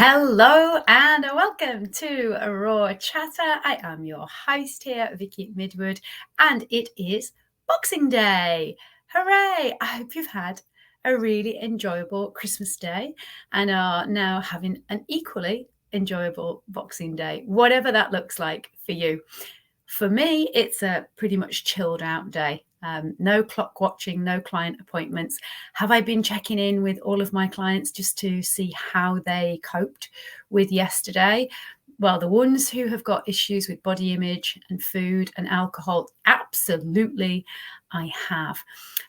Hello and welcome to a Raw Chatter. I am your host here, Vicky Midwood, and it is Boxing Day. Hooray! I hope you've had a really enjoyable Christmas day and are now having an equally enjoyable Boxing Day, whatever that looks like for you. For me, it's a pretty much chilled out day. No clock watching, no client appointments. Have I been checking in with all of my clients just to see how they coped with yesterday? Well, the ones who have got issues with body image and food and alcohol, absolutely I have.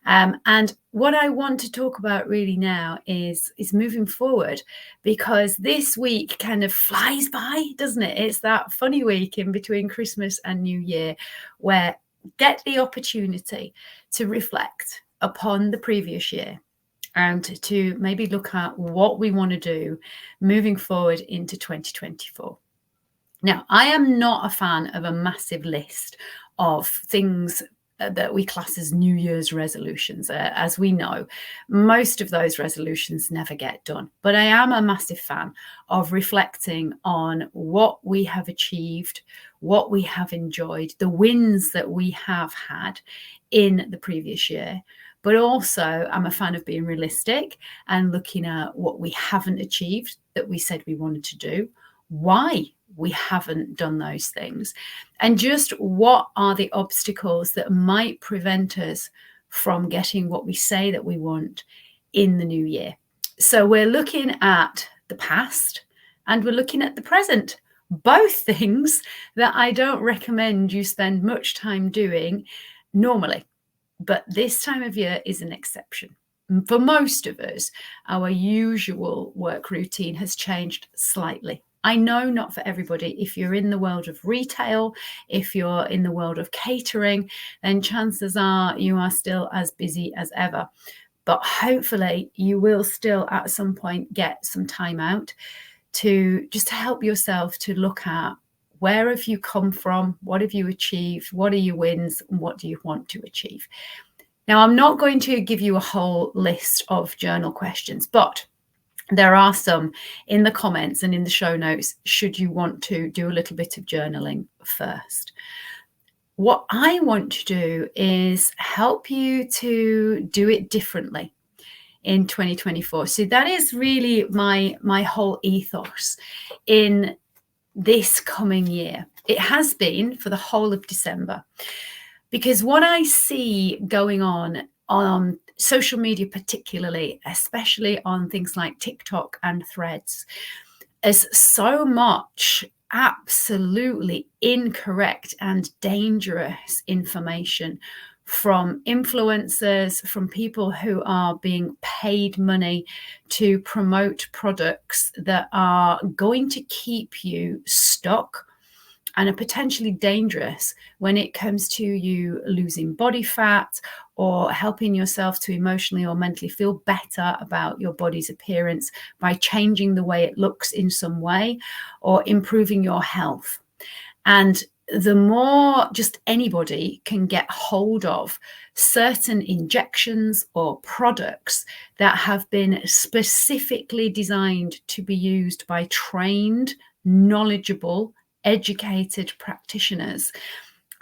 And what I want to talk about really now is moving forward, because this week kind of flies by, doesn't it? It's that funny week in between Christmas and New Year where get the opportunity to reflect upon the previous year and to maybe look at what we want to do moving forward into 2024. Now, I am not a fan of a massive list of things that we class as New Year's resolutions. As we know, most of those resolutions never get done. But I am a massive fan of reflecting on what we have achieved, what we have enjoyed, the wins that we have had in the previous year. But also, I'm a fan of being realistic and looking at what we haven't achieved that we said we wanted to do, why we haven't done those things, and just what are the obstacles that might prevent us from getting what we say that we want in the new year. So we're looking at the past and we're looking at the present, both things that I don't recommend you spend much time doing normally, but this time of year is an exception. For most of us, our usual work routine has changed slightly. I know not for everybody. If you're in the world of retail, if you're in the world of catering, then chances are you are still as busy as ever. But hopefully you will still at some point get some time out to just help yourself to look at where have you come from, what have you achieved, what are your wins, and what do you want to achieve. Now, I'm not going to give you a whole list of journal questions, but there are some in the comments and in the show notes should you want to do a little bit of journaling first. What I want to do is help you to do it differently in 2024. So that is really my whole ethos in this coming year. It has been for the whole of December, because what I see going on social media, particularly, especially on things like TikTok and Threads, is so much absolutely incorrect and dangerous information from influencers, from people who are being paid money to promote products that are going to keep you stuck and are potentially dangerous when it comes to you losing body fat or helping yourself to emotionally or mentally feel better about your body's appearance by changing the way it looks in some way or improving your health. And the more just anybody can get hold of certain injections or products that have been specifically designed to be used by trained, knowledgeable, educated practitioners,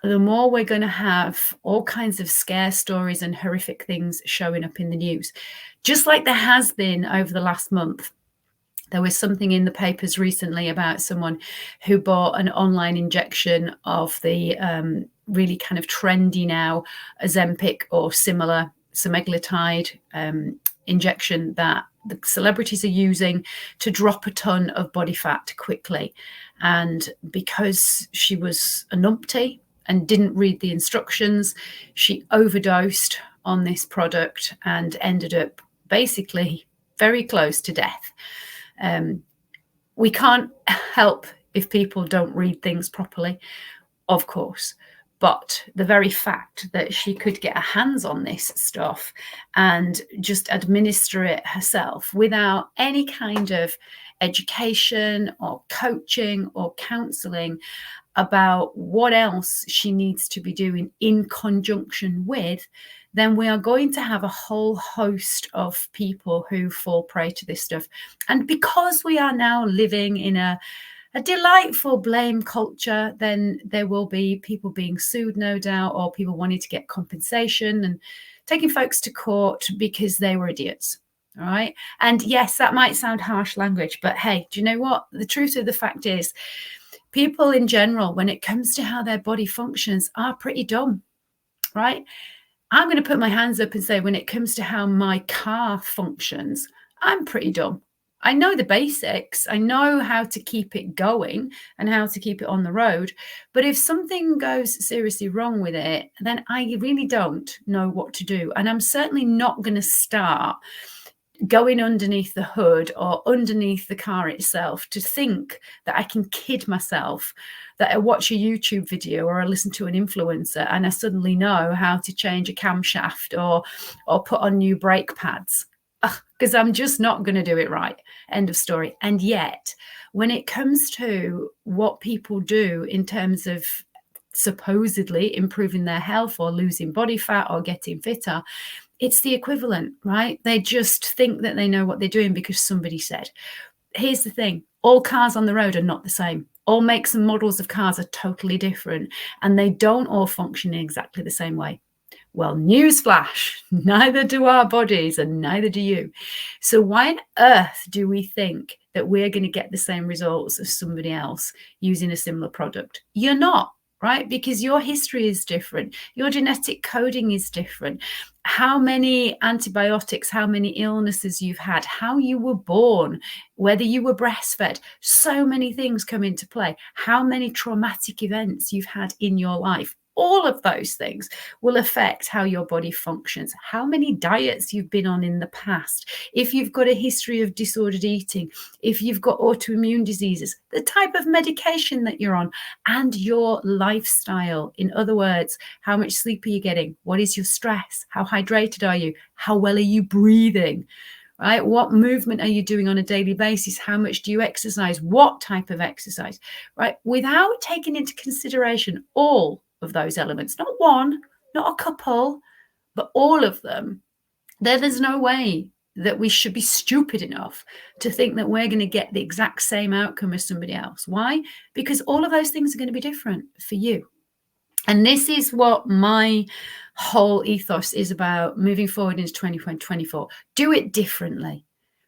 the more we're going to have all kinds of scare stories and horrific things showing up in the news. Just like there has been over the last month. There was something in the papers recently about someone who bought an online injection of the really kind of trendy now Ozempic or similar semaglutide injection that the celebrities are using to drop a ton of body fat quickly. And because she was a numpty and didn't read the instructions, she overdosed on this product and ended up basically very close to death. We can't help if people don't read things properly, of course. But the very fact that she could get her hands on this stuff and just administer it herself without any kind of education or coaching or counseling about what else she needs to be doing in conjunction with then we are going to have a whole host of people who fall prey to this stuff. And because we are now living in a delightful blame culture, then there will be people being sued, no doubt, or people wanting to get compensation and taking folks to court because they were idiots. All right. And yes, that might sound harsh language, but hey, do you know what? The truth of the fact is, people in general, when it comes to how their body functions, are pretty dumb, right? I'm going to put my hands up and say, when it comes to how my car functions, I'm pretty dumb. I know the basics. I know how to keep it going and how to keep it on the road. But if something goes seriously wrong with it, then I really don't know what to do. And I'm certainly not going to start going underneath the hood or underneath the car itself to think that I can kid myself that I watch a YouTube video or I listen to an influencer and I suddenly know how to change a camshaft or put on new brake pads, because I'm just not going to do it right. End of story. And yet, when it comes to what people do in terms of supposedly improving their health or losing body fat or getting fitter, it's the equivalent, right? They just think that they know what they're doing because somebody said. Here's the thing. All cars on the road are not the same. All makes and models of cars are totally different, and they don't all function in exactly the same way. Well, newsflash, neither do our bodies and neither do you. So why on earth do we think that we're going to get the same results as somebody else using a similar product? You're not. Right? Because your history is different. Your genetic coding is different. How many antibiotics, how many illnesses you've had, how you were born, whether you were breastfed, so many things come into play. How many traumatic events you've had in your life. All of those things will affect how your body functions, how many diets you've been on in the past, if you've got a history of disordered eating, if you've got autoimmune diseases, the type of medication that you're on, and your lifestyle. In other words, how much sleep are you getting? What is your stress? How hydrated are you? How well are you breathing? Right? What movement are you doing on a daily basis? How much do you exercise? What type of exercise? Right? Without taking into consideration all of those elements, not one, not a couple, but all of them, there's no way that we should be stupid enough to think that we're going to get the exact same outcome as somebody else. Why? Because all of those things are going to be different for you. And this is what my whole ethos is about moving forward into 2024. Do it differently.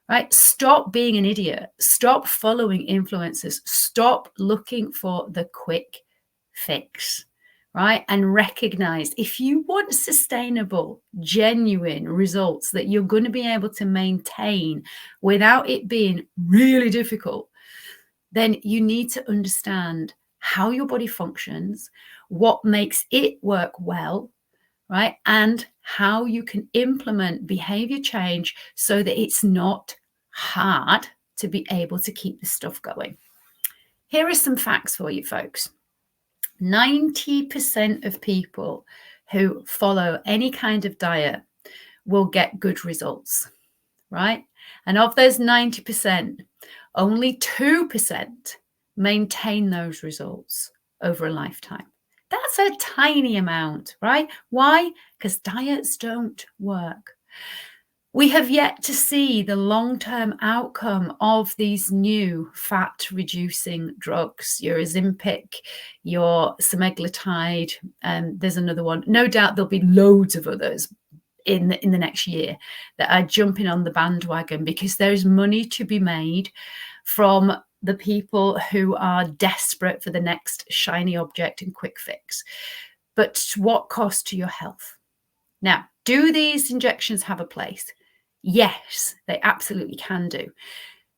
Right? Stop being an idiot. Stop following influencers. Stop looking for the quick fix. Right? And recognize, if you want sustainable, genuine results that you're going to be able to maintain without it being really difficult, then you need to understand how your body functions, what makes it work well, right? And how you can implement behavior change so that it's not hard to be able to keep this stuff going. Here are some facts for you folks. 90% of people who follow any kind of diet will get good results, right? And of those 90%, only 2% maintain those results over a lifetime. That's a tiny amount, right? Why? Because diets don't work. We have yet to see the long-term outcome of these new fat-reducing drugs, your Ozempic, your semaglutide, and there's another one. No doubt there'll be loads of others in the next year that are jumping on the bandwagon, because there's money to be made from the people who are desperate for the next shiny object and quick fix. But what cost to your health? Now, do these injections have a place? Yes, they absolutely can do.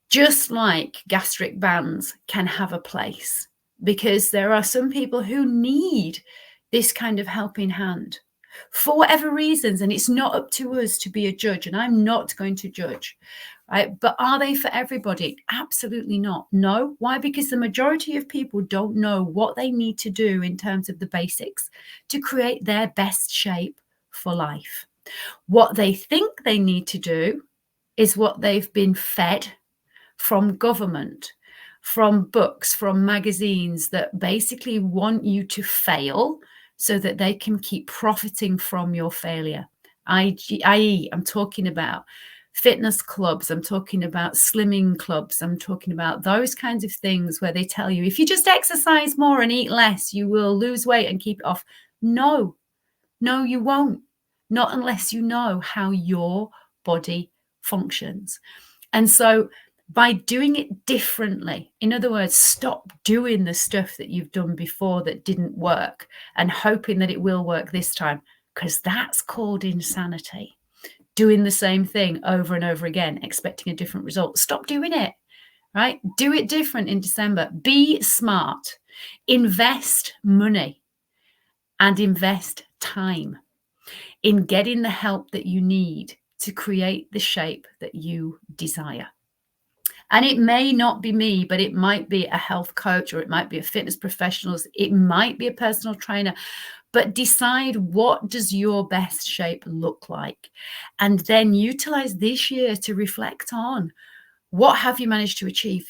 Just like gastric bands can have a place, because there are some people who need this kind of helping hand for whatever reasons, and it's not up to us to be a judge, and I'm not going to judge, right? But are they for everybody? Absolutely not. No. Why? Because the majority of people don't know what they need to do in terms of the basics to create their best shape for life. What they think they need to do is what they've been fed from government, from books, from magazines that basically want you to fail so that they can keep profiting from your failure. i.e., I'm talking about fitness clubs, I'm talking about slimming clubs, I'm talking about those kinds of things where they tell you if you just exercise more and eat less, you will lose weight and keep it off. No, you won't. Not unless you know how your body functions. And so by doing it differently, in other words, stop doing the stuff that you've done before that didn't work and hoping that it will work this time, because that's called insanity. Doing the same thing over and over again, expecting a different result. Stop doing it, right? Do it different in December. Be smart. Invest money and invest time in getting the help that you need to create the shape that you desire. And it may not be me, but it might be a health coach, or it might be a fitness professional, it might be a personal trainer. But decide, what does your best shape look like? And then utilize this year to reflect on, what have you managed to achieve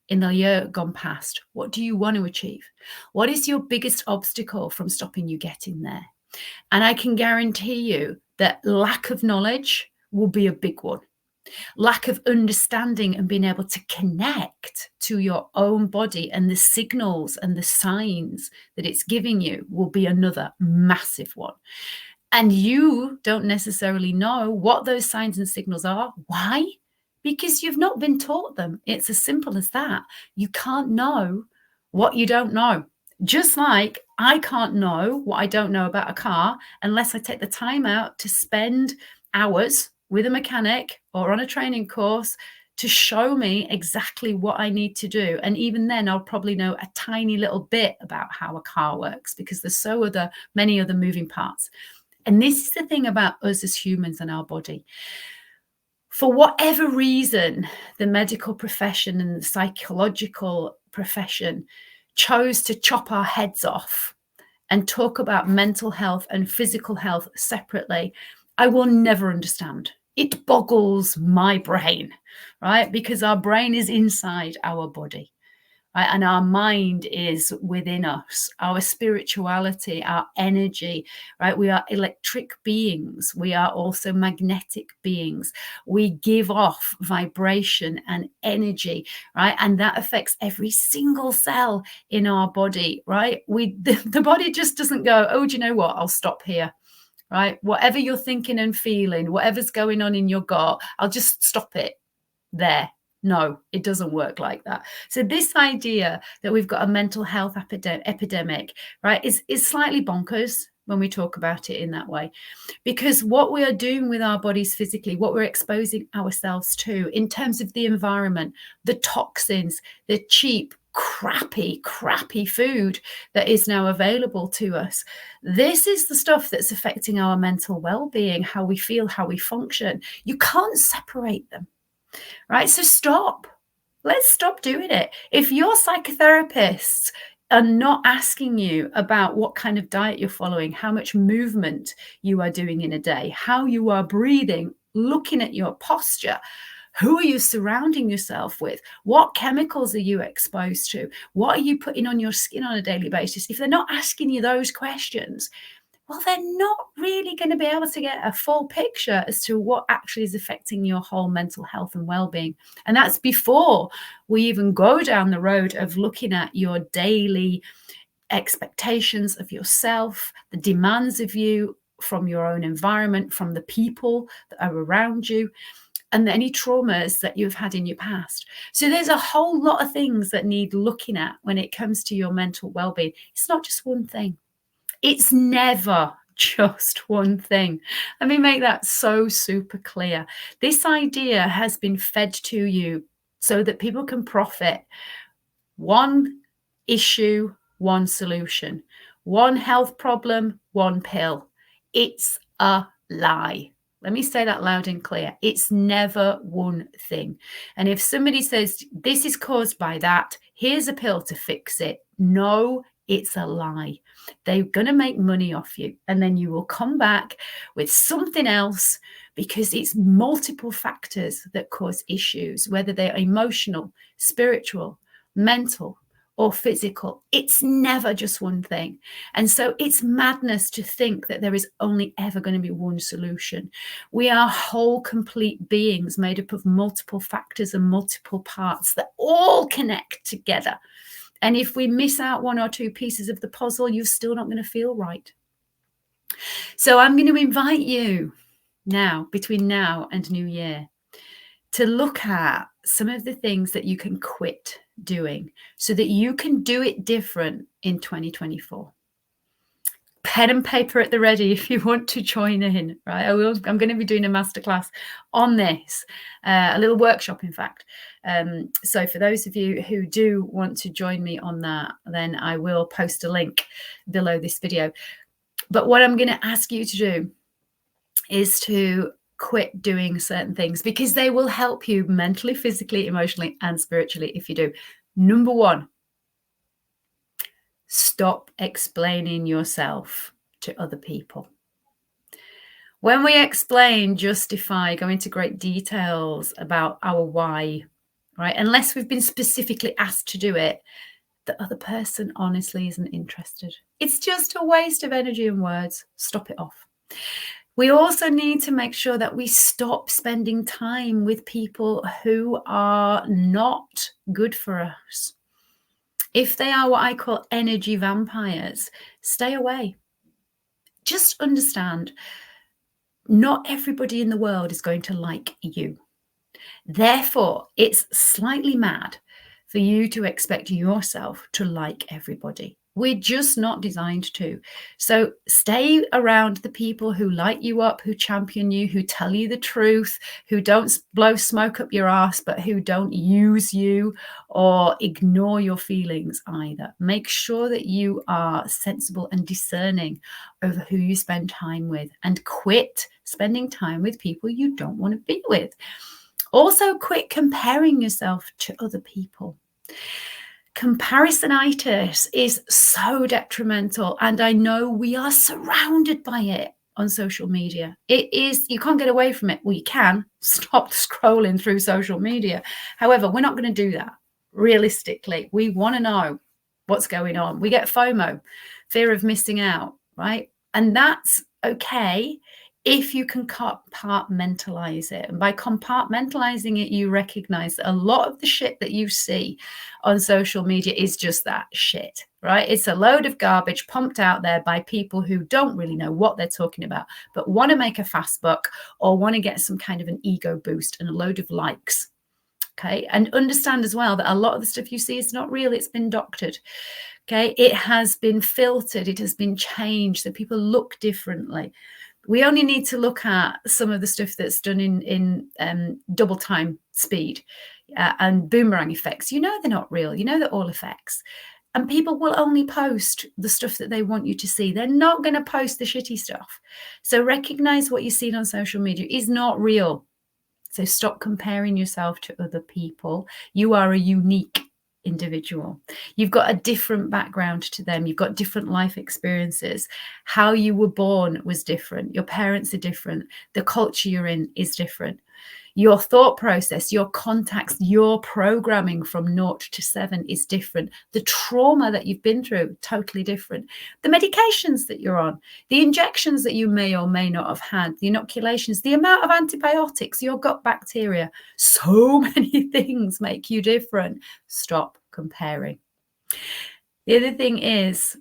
in the year gone past? What do you want to achieve? What is your biggest obstacle from stopping you getting there? And I can guarantee you that lack of knowledge will be a big one. Lack of understanding and being able to connect to your own body and the signals and the signs that it's giving you will be another massive one. And you don't necessarily know what those signs and signals are. Why? Because you've not been taught them. It's as simple as that. You can't know what you don't know. Just like I can't know what I don't know about a car unless I take the time out to spend hours with a mechanic or on a training course to show me exactly what I need to do. And even then, I'll probably know a tiny little bit about how a car works, because there's many other moving parts. And this is the thing about us as humans and our body. For whatever reason, the medical profession and the psychological profession chose to chop our heads off and talk about mental health and physical health separately, I will never understand. It boggles my brain, right? Because our brain is inside our body, right? And our mind is within us, our spirituality, our energy, right? We are electric beings. We are also magnetic beings. We give off vibration and energy, right? And that affects every single cell in our body, right? The body just doesn't go, oh, do you know what? I'll stop here. Right? Whatever you're thinking and feeling, whatever's going on in your gut, I'll just stop it there. No, it doesn't work like that. So this idea that we've got a mental health epidemic, right, is slightly bonkers when we talk about it in that way. Because what we are doing with our bodies physically, what we're exposing ourselves to in terms of the environment, the toxins, the cheap, crappy food that is now available to us. This is the stuff that's affecting our mental well-being, how we feel, how we function. You can't separate them, right? So stop. Let's stop doing it. If your psychotherapists are not asking you about what kind of diet you're following, how much movement you are doing in a day, how you are breathing, looking at your posture, who are you surrounding yourself with? What chemicals are you exposed to? What are you putting on your skin on a daily basis? If they're not asking you those questions, well, they're not really going to be able to get a full picture as to what actually is affecting your whole mental health and well-being. And that's before we even go down the road of looking at your daily expectations of yourself, the demands of you from your own environment, from the people that are around you, and any traumas that you've had in your past. So there's a whole lot of things that need looking at when it comes to your mental well-being. It's not just one thing. It's never just one thing. Let me make that so super clear. This idea has been fed to you so that people can profit. One issue, one solution. One health problem, one pill. It's a lie. Let me say that loud and clear. It's never one thing. And if somebody says, this is caused by that, here's a pill to fix it. No, it's a lie. They're going to make money off you. And then you will come back with something else, because it's multiple factors that cause issues, whether they're emotional, spiritual, mental, or physical. It's never just one thing. And so it's madness to think that there is only ever going to be one solution. We are whole, complete beings made up of multiple factors and multiple parts that all connect together. And if we miss out one or two pieces of the puzzle, you're still not going to feel right. So I'm going to invite you now, between now and New Year, to look at some of the things that you can quit doing so that you can do it different in 2024. Pen and paper at the ready if you want to join in, right? I'm going to be doing a masterclass on this, a little workshop, in fact. So for those of you who do want to join me on that, then I will post a link below this video. But what I'm going to ask you to do is to quit doing certain things, because they will help you mentally, physically, emotionally, and spiritually if you do. Number one, stop explaining yourself to other people. When we explain, justify, go into great details about our why, right? Unless we've been specifically asked to do it, the other person honestly isn't interested. It's just a waste of energy and words. Stop it off. We also need to make sure that we stop spending time with people who are not good for us. If they are what I call energy vampires, stay away. Just understand, not everybody in the world is going to like you. Therefore, it's slightly mad for you to expect yourself to like everybody. We're just not designed to. So stay around the people who light you up, who champion you, who tell you the truth, who don't blow smoke up your ass, but who don't use you or ignore your feelings either. Make sure that you are sensible and discerning over who you spend time with, and quit spending time with people you don't want to be with. Also, quit comparing yourself to other people. Comparisonitis is so detrimental, and I know we are surrounded by it on social media. It is, you can't get away from it. Well, you can stop scrolling through social media. However, we're not going to do that. Realistically, we want to know what's going on. We get FOMO, fear of missing out, right? And that's okay if you can compartmentalize it. And by compartmentalizing it, you recognize that a lot of the shit that you see on social media is just that shit, right? It's a load of garbage pumped out there by people who don't really know what they're talking about, but want to make a fast buck or want to get some kind of an ego boost and a load of likes. Okay. And understand as well that a lot of the stuff you see is not real. It's been doctored. Okay. It has been filtered. It has been changed so people look differently. We only need to look at some of the stuff that's done in double time speed and boomerang effects. You know they're not real. You know they're all effects. And people will only post the stuff that they want you to see. They're not going to post the shitty stuff. So recognize what you're seeing on social media is not real. So stop comparing yourself to other people. You are a unique individual. You've got a different background to them. You've got different life experiences. How you were born was different. Your parents are different. The culture you're in is different. Your thought process, your contacts, your programming from 0 to 7 is different. The trauma that you've been through, totally different. The medications that you're on, the injections that you may or may not have had, the inoculations, the amount of antibiotics, your gut bacteria, so many things make you different. Stop comparing. The other thing is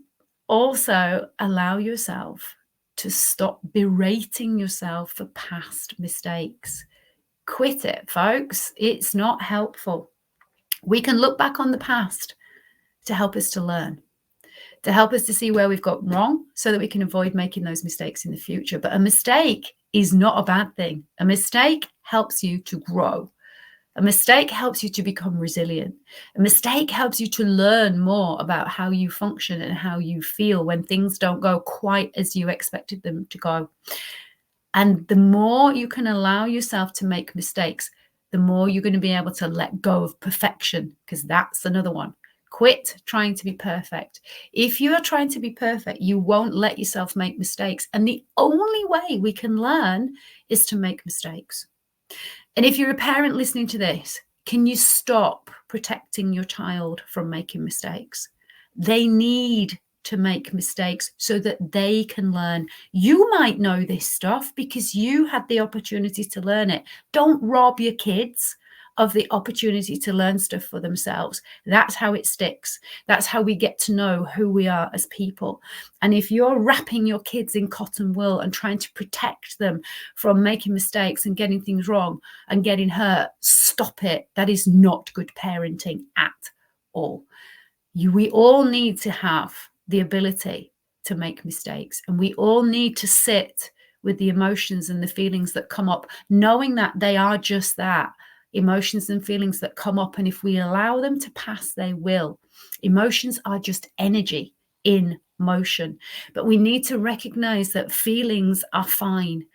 also allow yourself to stop berating yourself for past mistakes. Quit it, folks. It's not helpful. We can look back on the past to help us to learn, to help us to see where we've got wrong so that we can avoid making those mistakes in the future. But a mistake is not a bad thing. A mistake helps you to grow. A mistake helps you to become resilient. A mistake helps you to learn more about how you function and how you feel when things don't go quite as you expected them to go. And the more you can allow yourself to make mistakes, the more you're going to be able to let go of perfection, because that's another one. Quit trying to be perfect. If you are trying to be perfect, you won't let yourself make mistakes. And the only way we can learn is to make mistakes. And if you're a parent listening to this, Can you stop protecting your child from making mistakes? They need to make mistakes so that they can learn. You might know this stuff because you had the opportunity to learn it. Don't rob your kids of the opportunity to learn stuff for themselves. That's how it sticks. That's how we get to know who we are as people. And if you're wrapping your kids in cotton wool and trying to protect them from making mistakes and getting things wrong and getting hurt, stop it. That is not good parenting at all. We all need to have the ability to make mistakes, and we all need to sit with the emotions and the feelings that come up, knowing that they are just that, emotions and feelings that come up. And if we allow them to pass, they will. Emotions are just energy in motion, but we need to recognize that feelings are fine.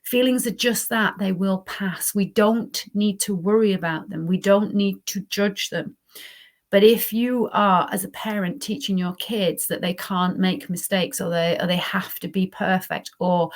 Feelings are just that, they will pass. We don't need to worry about them. We don't need to judge them. But if you are, as a parent, teaching your kids that they can't make mistakes, or they have to be perfect, or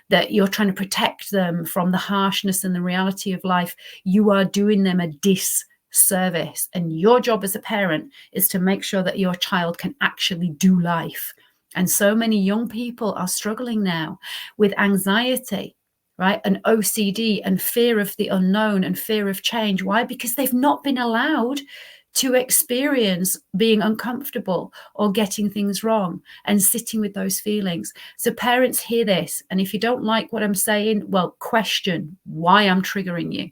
that you're trying to protect them from the harshness and the reality of life, you are doing them a disservice. And your job as a parent is to make sure that your child can actually do life. And so many young people are struggling now with anxiety, right? And OCD and fear of the unknown and fear of change. Why? Because they've not been allowed to experience being uncomfortable or getting things wrong and sitting with those feelings. So parents, hear this. And if you don't like what I'm saying, well, question why I'm triggering you,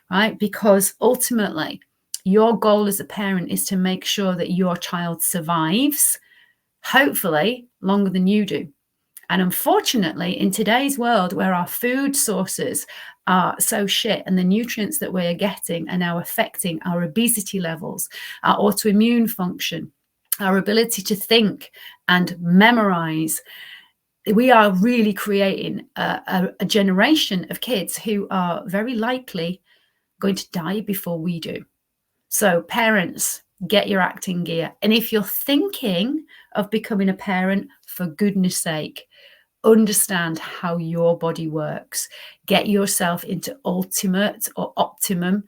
right? Because ultimately, your goal as a parent is to make sure that your child survives, hopefully longer than you do. And unfortunately, in today's world where our food sources are so shit and the nutrients that we're getting are now affecting our obesity levels, our autoimmune function, our ability to think and memorize, we are really creating a generation of kids who are very likely going to die before we do. So parents, get your acting gear. And if you're thinking of becoming a parent, for goodness sake, understand how your body works. Get yourself into ultimate or optimum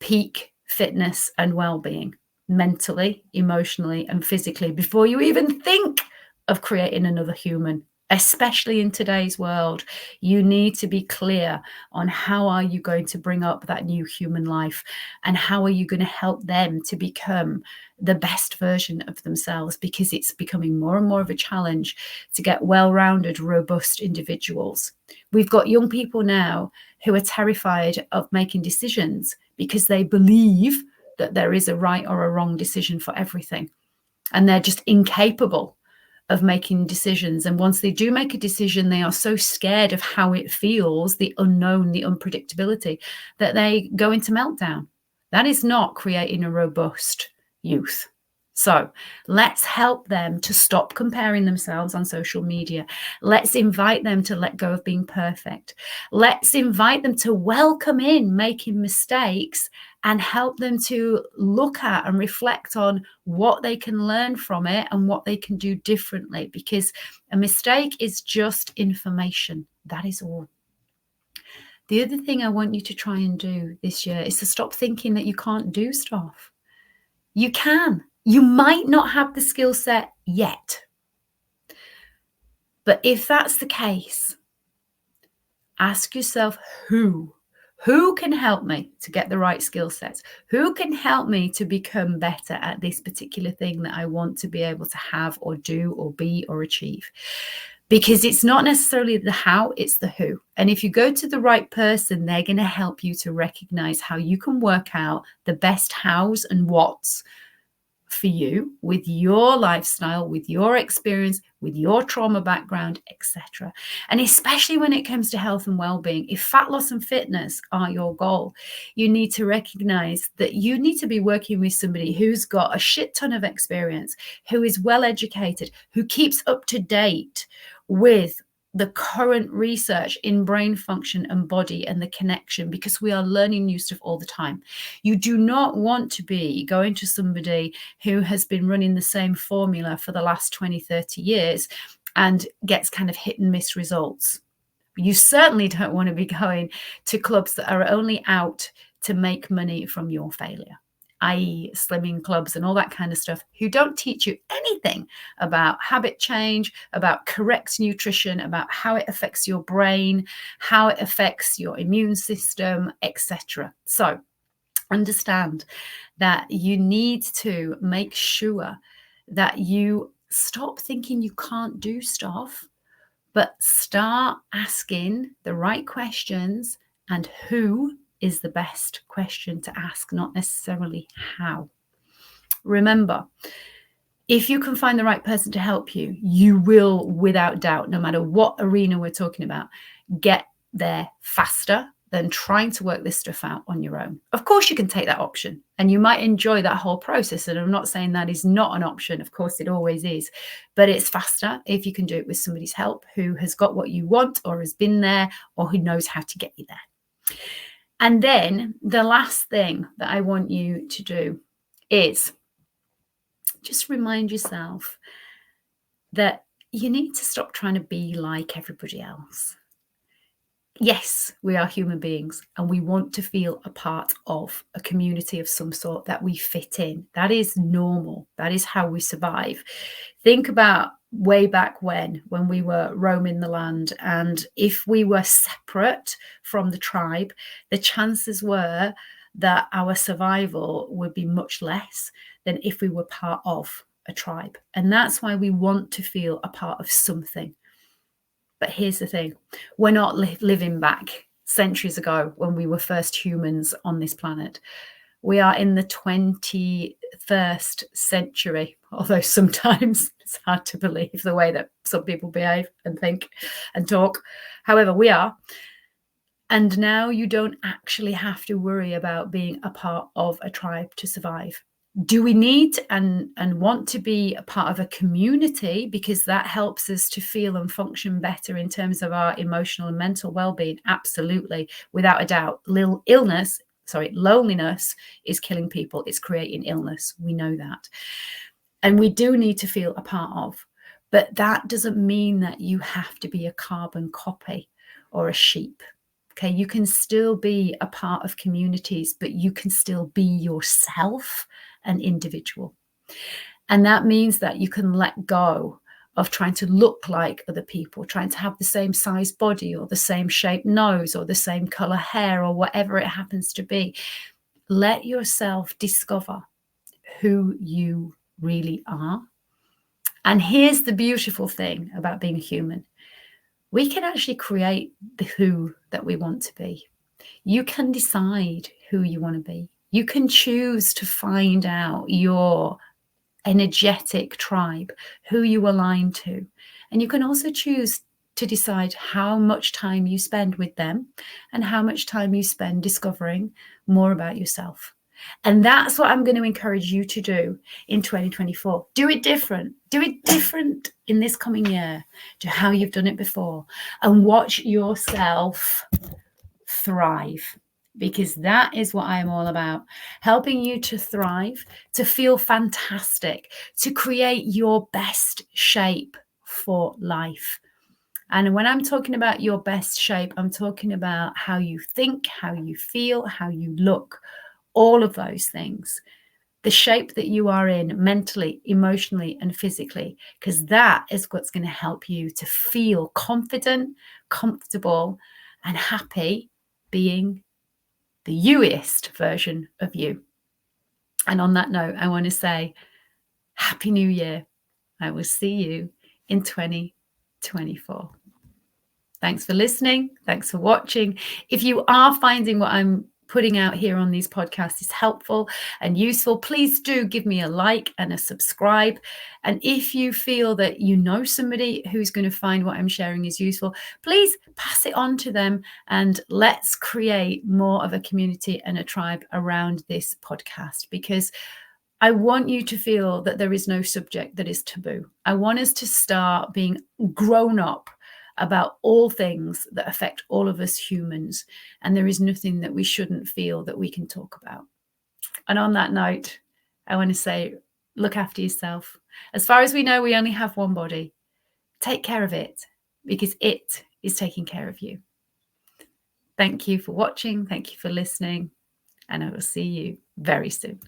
peak fitness and well-being, mentally, emotionally, and physically, before you even think of creating another human. Especially in today's world, you need to be clear on how are you going to bring up that new human life, and how are you going to help them to become the best version of themselves, because it's becoming more and more of a challenge to get well-rounded, robust individuals. We've got young people now who are terrified of making decisions because they believe that there is a right or a wrong decision for everything, and they're just incapable of making decisions. And once they do make a decision, they are so scared of how it feels, the unknown, the unpredictability, that they go into meltdown. That is not creating a robust youth. So let's help them to stop comparing themselves on social media. Let's invite them to let go of being perfect. Let's invite them to welcome in making mistakes and help them to look at and reflect on what they can learn from it and what they can do differently, because a mistake is just information. That is all. The other thing I want you to try and do this year is to stop thinking that you can't do stuff. You can. You might not have the skill set yet. But if that's the case, ask yourself who can help me to get the right skill sets? Who can help me to become better at this particular thing that I want to be able to have or do or be or achieve? Because it's not necessarily the how, it's the who. And if you go to the right person, they're going to help you to recognize how you can work out the best hows and whats for you, with your lifestyle, with your experience, with your trauma background, etc. And especially when it comes to health and well-being, if fat loss and fitness are your goal, you need to recognize that you need to be working with somebody who's got a shit ton of experience, who is well educated, who keeps up to date with the current research in brain function and body and the connection, because we are learning new stuff all the time. You do not want to be going to somebody who has been running the same formula for the last 20, 30 years and gets kind of hit and miss results. You certainly don't want to be going to clubs that are only out to make money from your failure, i.e. slimming clubs and all that kind of stuff, who don't teach you anything about habit change, about correct nutrition, about how it affects your brain, how it affects your immune system, etc. So understand that you need to make sure that you stop thinking you can't do stuff, but start asking the right questions. And who is the best question to ask, not necessarily how. Remember, if you can find the right person to help you, you will, without doubt, no matter what arena we're talking about, get there faster than trying to work this stuff out on your own. Of course, you can take that option and you might enjoy that whole process. And I'm not saying that is not an option. Of course, it always is. But it's faster if you can do it with somebody's help who has got what you want or has been there or who knows how to get you there. And then the last thing that I want you to do is just remind yourself that you need to stop trying to be like everybody else. Yes, we are human beings and we want to feel a part of a community of some sort, that we fit in. That is normal. That is how we survive. Think about way back when we were roaming the land, and if we were separate from the tribe, the chances were that our survival would be much less than if we were part of a tribe. And that's why we want to feel a part of something. But here's the thing, we're not living back centuries ago when we were first humans on this planet. We are in the 21st century, although sometimes it's hard to believe the way that some people behave and think and talk. However, we are. And now you don't actually have to worry about being a part of a tribe to survive. Do we need and want to be a part of a community because that helps us to feel and function better in terms of our emotional and mental well-being? Absolutely, without a doubt. Loneliness is killing people. It's creating illness. We know that. And we do need to feel a part of. But that doesn't mean that you have to be a carbon copy or a sheep. Okay, you can still be a part of communities, but you can still be yourself, an individual. And that means that you can let go of trying to look like other people, trying to have the same size body or the same shaped nose or the same color hair or whatever it happens to be. Let yourself discover who you really are. And here's the beautiful thing about being a human. We can actually create the who that we want to be. You can decide who you want to be. You can choose to find out your energetic tribe, who you align to. And you can also choose to decide how much time you spend with them and how much time you spend discovering more about yourself. And that's what I'm going to encourage you to do in 2024. Do it different. Do it different in this coming year to how you've done it before, and watch yourself thrive, because that is what I'm all about. Helping you to thrive, to feel fantastic, to create your best shape for life. And when I'm talking about your best shape, I'm talking about how you think, how you feel, how you look, all of those things. The shape that you are in mentally, emotionally, and physically, because that is what's going to help you to feel confident, comfortable, and happy being the youiest version of you. And on that note, I want to say Happy New Year. I will see you in 2024. Thanks for listening. Thanks for watching. If you are finding what I'm putting out here on these podcasts is helpful and useful, please do give me a like and a subscribe. And if you feel that you know somebody who's going to find what I'm sharing is useful, please pass it on to them, and let's create more of a community and a tribe around this podcast, because I want you to feel that there is no subject that is taboo. I want us to start being grown up about all things that affect all of us humans. And there is nothing that we shouldn't feel that we can talk about. And on that note, I want to say, look after yourself. As far as we know, we only have one body. Take care of it, because it is taking care of you. Thank you for watching. Thank you for listening. and I will see you very soon.